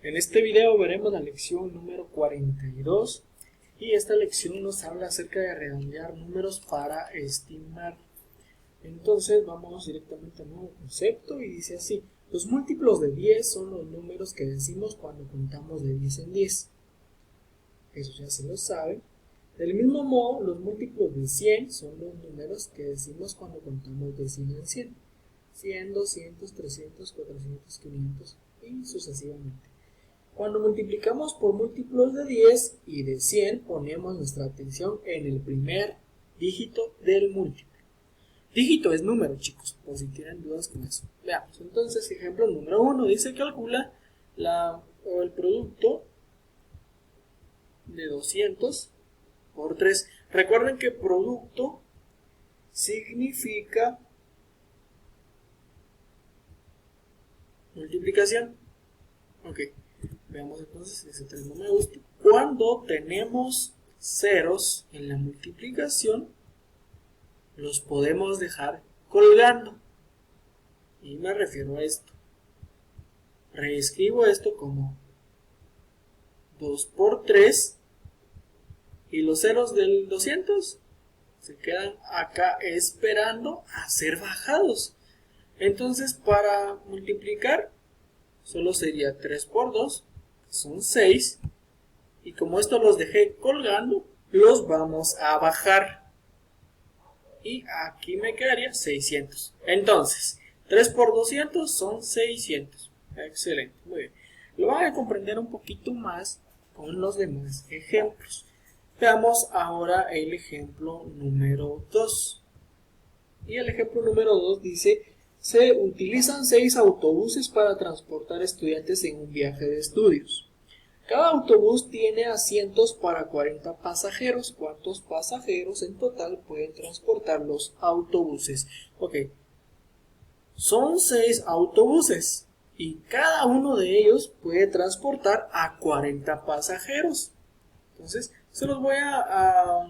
En este video veremos la lección número 42 y esta lección nos habla acerca de redondear números para estimar. Entonces vamos directamente al nuevo concepto y dice así: los múltiplos de 10 son los números que decimos cuando contamos de 10 en 10. Eso ya se lo saben. Del mismo modo, los múltiplos de 100 son los números que decimos cuando contamos de 100 en 100. 100, 200, 300, 400, 500 y sucesivamente. Cuando multiplicamos por múltiplos de 10 y de 100, ponemos nuestra atención en el primer dígito del múltiplo. Dígito es número, chicos, por si tienen dudas con eso. Veamos, entonces, ejemplo número 1, dice calcula el producto de 200 por 3. Recuerden que producto significa multiplicación. Ok, veamos entonces, ese 3 no me gusta. Cuando tenemos ceros en la multiplicación, los podemos dejar colgando. Y me refiero a esto. Reescribo esto como 2 por 3 y los ceros del 200 se quedan acá esperando a ser bajados. Entonces, para multiplicar solo sería 3 por 2, que son 6, y como esto los dejé colgando, los vamos a bajar. Y aquí me quedaría 600. Entonces, 3 por 200 son 600. Excelente, muy bien. Lo van a comprender un poquito más con los demás ejemplos. Veamos ahora el ejemplo número 2. Y el ejemplo número 2 dice: se utilizan 6 autobuses para transportar estudiantes en un viaje de estudios. Cada autobús tiene asientos para 40 pasajeros. ¿Cuántos pasajeros en total pueden transportar los autobuses? Ok, son 6 autobuses y cada uno de ellos puede transportar a 40 pasajeros. Entonces, se los voy a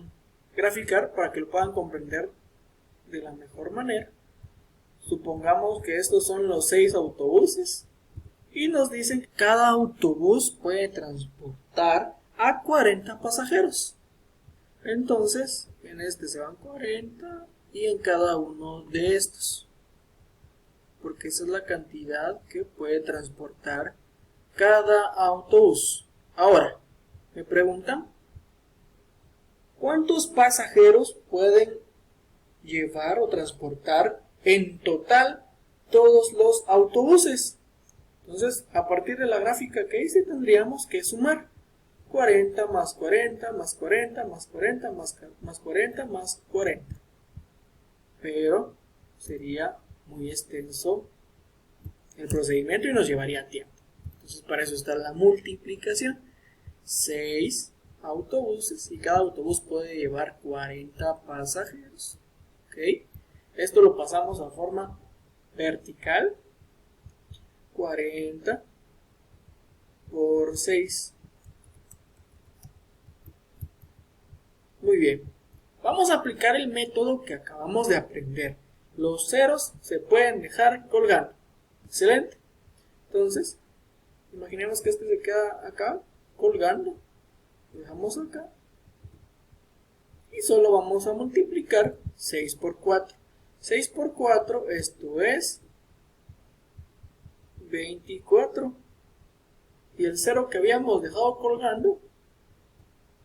graficar para que lo puedan comprender de la mejor manera. Supongamos que estos son los 6 autobuses y nos dicen que cada autobús puede transportar a 40 pasajeros. Entonces, en este se van 40 y en cada uno de estos, porque esa es la cantidad que puede transportar cada autobús. Ahora, me preguntan, ¿cuántos pasajeros pueden llevar o transportar en total todos los autobuses? Entonces, a partir de la gráfica que hice, tendríamos que sumar 40 más 40 más 40 más 40 más 40 más 40. Pero sería muy extenso el procedimiento y nos llevaría tiempo. Entonces, para eso está la multiplicación. 6 autobuses y cada autobús puede llevar 40 pasajeros. ¿Ok? Esto lo pasamos a forma vertical. 40 por 6. Muy bien. Vamos a aplicar el método que acabamos de aprender. Los ceros se pueden dejar colgando. Excelente. Entonces, imaginemos que este se queda acá colgando. Lo dejamos acá. Y solo vamos a multiplicar 6 por 4. 6 por 4, esto es 24. Y el 0 que habíamos dejado colgando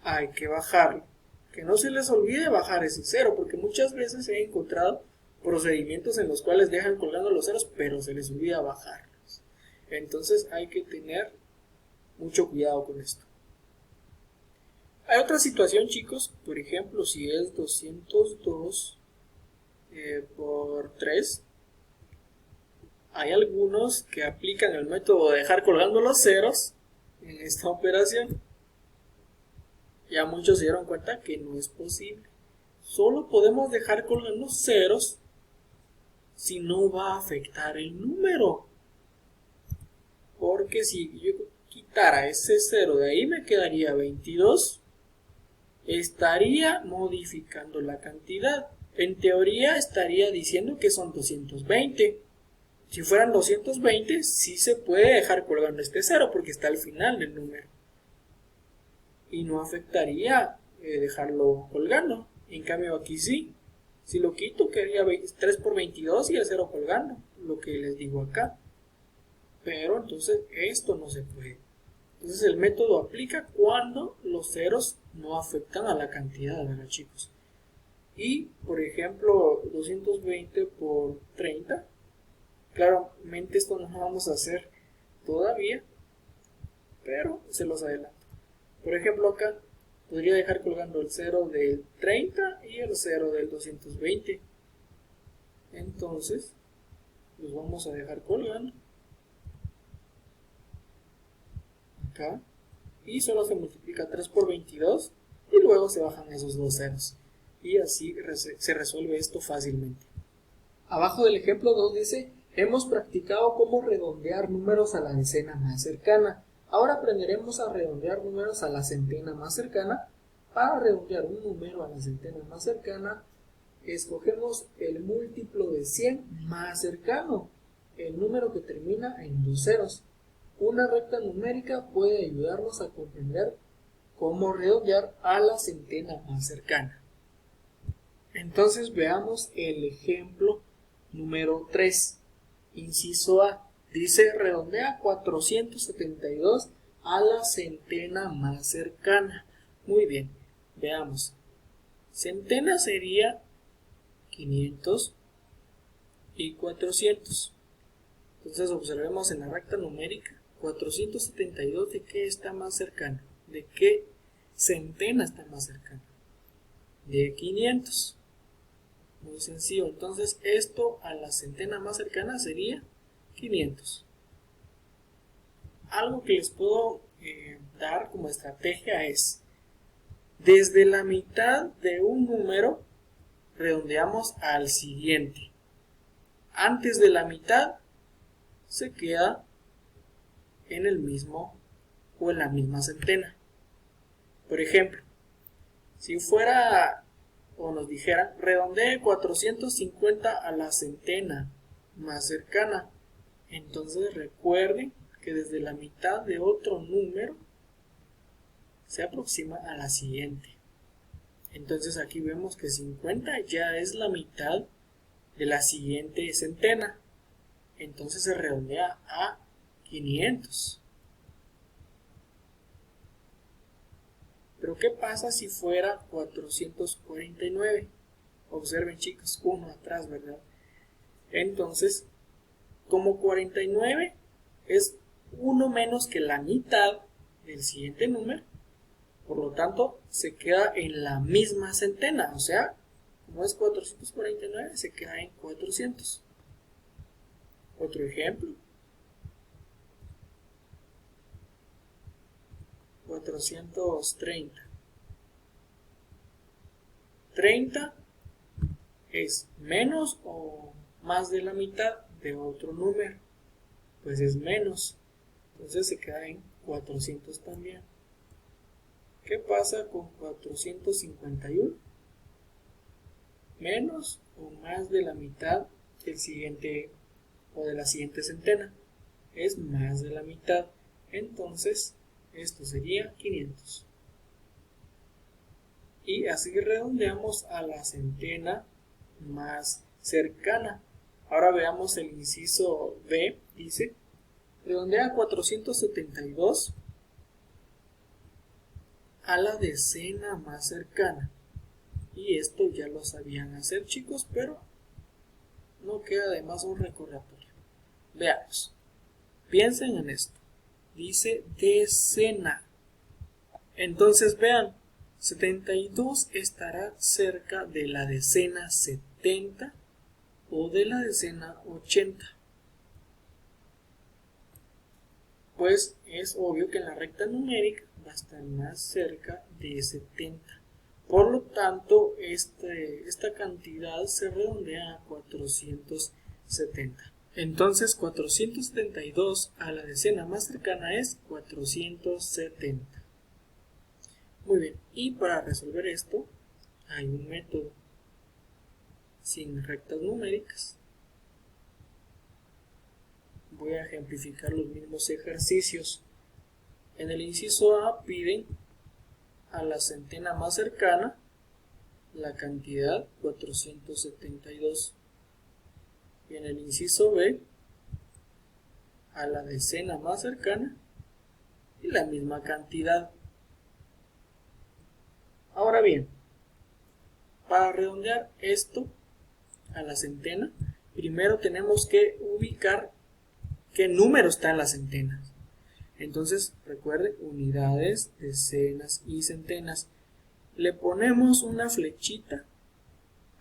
hay que bajarlo. Que no se les olvide bajar ese 0, porque muchas veces he encontrado procedimientos en los cuales dejan colgando los ceros, pero se les olvida bajarlos. Entonces hay que tener mucho cuidado con esto. Hay otra situación, chicos. Por ejemplo, si es 202 por 3, hay algunos que aplican el método de dejar colgando los ceros en esta operación. Ya muchos se dieron cuenta que no es posible. Solo podemos dejar colgando ceros si no va a afectar el número. Porque si yo quitara ese 0 de ahí, me quedaría 22. Estaría modificando la cantidad. En teoría estaría diciendo que son 220. Si fueran 220, sí se puede dejar colgando este 0 porque está al final del número. Y no afectaría dejarlo colgando. En cambio aquí sí. Si lo quito quedaría 3 por 22 y el 0 colgando. Lo que les digo acá. Pero entonces esto no se puede. Entonces el método aplica cuando los ceros no afectan a la cantidad, ¿verdad, chicos? Y por ejemplo 220 por 30. Claramente esto no lo vamos a hacer todavía, pero se los adelanto. Por ejemplo acá podría dejar colgando el 0 del 30 y el 0 del 220. Entonces los vamos a dejar colgando acá y solo se multiplica 3 por 22 y luego se bajan esos dos ceros. Y así se resuelve esto fácilmente. Abajo del ejemplo 2 dice: hemos practicado cómo redondear números a la decena más cercana. Ahora aprenderemos a redondear números a la centena más cercana. Para redondear un número a la centena más cercana, escogemos el múltiplo de 100 más cercano, el número que termina en dos ceros. Una recta numérica puede ayudarnos a comprender cómo redondear a la centena más cercana. Entonces veamos el ejemplo número 3. Inciso A. Dice: redondea 472 a la centena más cercana. Muy bien, veamos. Centena sería 500 y 400. Entonces observemos en la recta numérica. 472, ¿de qué está más cercano? ¿De qué centena está más cercano? De 500. Muy sencillo. Entonces esto a la centena más cercana sería 500. Algo que les puedo dar como estrategia es: desde la mitad de un número redondeamos al siguiente. Antes de la mitad se queda en el mismo o en la misma centena. Por ejemplo, si fuera o nos dijeran: redondee 450 a la centena más cercana, entonces recuerden que desde la mitad de otro número se aproxima a la siguiente. Entonces aquí vemos que 50 ya es la mitad de la siguiente centena. Entonces se redondea a 500. Pero ¿qué pasa si fuera 449? Observen, chicos, uno atrás, ¿verdad? Entonces, como 49 es uno menos que la mitad del siguiente número, por lo tanto se queda en la misma centena, o sea, como es 449 se queda en 400. Otro ejemplo: 430. 30 es menos o más de la mitad de otro número, pues es menos, entonces se queda en 400 también. ¿Qué pasa con 451? Menos o más de la mitad del siguiente o de la siguiente centena, es más de la mitad, entonces esto sería 500. Y así redondeamos a la centena más cercana. Ahora veamos el inciso B. Dice: redondea 472 a la decena más cercana. Y esto ya lo sabían hacer, chicos, pero no queda de más un recordatorio. Veamos. Piensen en esto. Dice decena. Entonces vean, 72 estará cerca de la decena 70 o de la decena 80. Pues es obvio que en la recta numérica va a estar más cerca de 70. Por lo tanto, esta cantidad se redondea a 470. Entonces 472 a la decena más cercana es 470. Muy bien, y para resolver esto hay un método sin rectas numéricas. voy a ejemplificar los mismos ejercicios. En el inciso A piden a la centena más cercana la cantidad 472. Y en el inciso B a la decena más cercana y la misma cantidad. Ahora bien, para redondear esto a la centena, primero tenemos que ubicar qué número está en las centenas. Entonces, recuerden, unidades, decenas y centenas. Le ponemos una flechita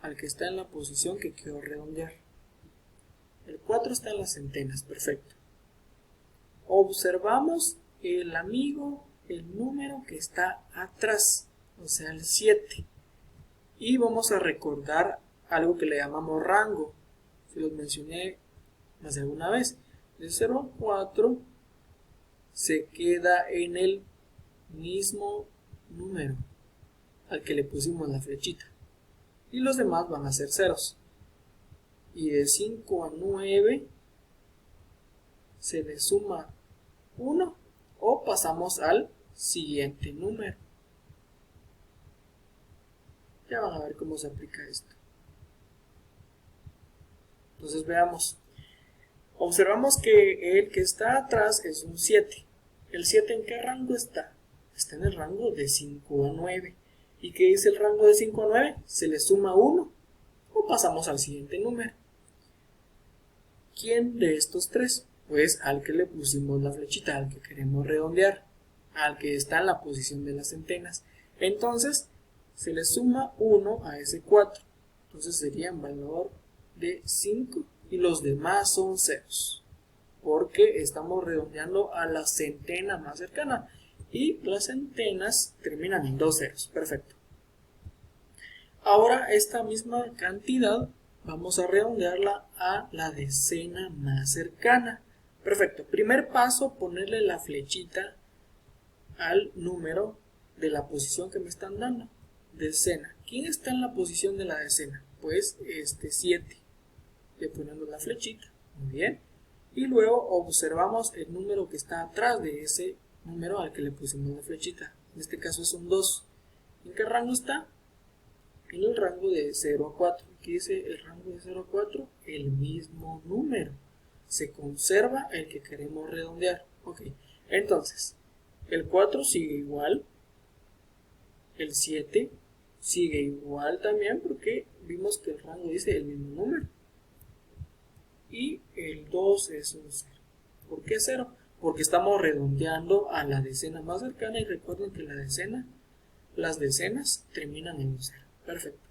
al que está en la posición que quiero redondear. El 4 está en las centenas, perfecto. Observamos el número que está atrás, o sea el 7. Y vamos a recordar algo que le llamamos rango. Se los mencioné más de alguna vez. De 0 a 4 se queda en el mismo número al que le pusimos la flechita. Y los demás van a ser ceros. Y de 5 a 9 se le suma 1 o pasamos al siguiente número. Ya van a ver cómo se aplica esto. Entonces veamos. Observamos que el que está atrás es un 7. ¿El 7 en qué rango está? Está en el rango de 5 a 9. ¿Y qué dice el rango de 5 a 9? Se le suma 1 o pasamos al siguiente número. ¿Quién de estos tres? Pues al que le pusimos la flechita, al que queremos redondear, al que está en la posición de las centenas. Entonces se le suma 1 a ese 4. Entonces sería en valor de 5 y los demás son ceros. Porque estamos redondeando a la centena más cercana. Y las centenas terminan en 2 ceros. Perfecto. Ahora esta misma cantidad vamos a redondearla a la decena más cercana. Perfecto. Primer paso, ponerle la flechita al número de la posición que me están dando. Decena. ¿Quién está en la posición de la decena? Pues este 7. Le ponemos la flechita. Muy bien. Y luego observamos el número que está atrás de ese número al que le pusimos la flechita. En este caso es un 2. ¿En qué rango está? En el rango de 0 a 4. ¿Qué dice el rango de 0 a 4? El mismo número. Se conserva el que queremos redondear. Ok. Entonces, el 4 sigue igual. El 7 sigue igual también porque vimos que el rango dice el mismo número. Y el 2 es un 0. ¿Por qué 0? Porque estamos redondeando a la decena más cercana y recuerden que las decenas terminan en un 0. Perfecto.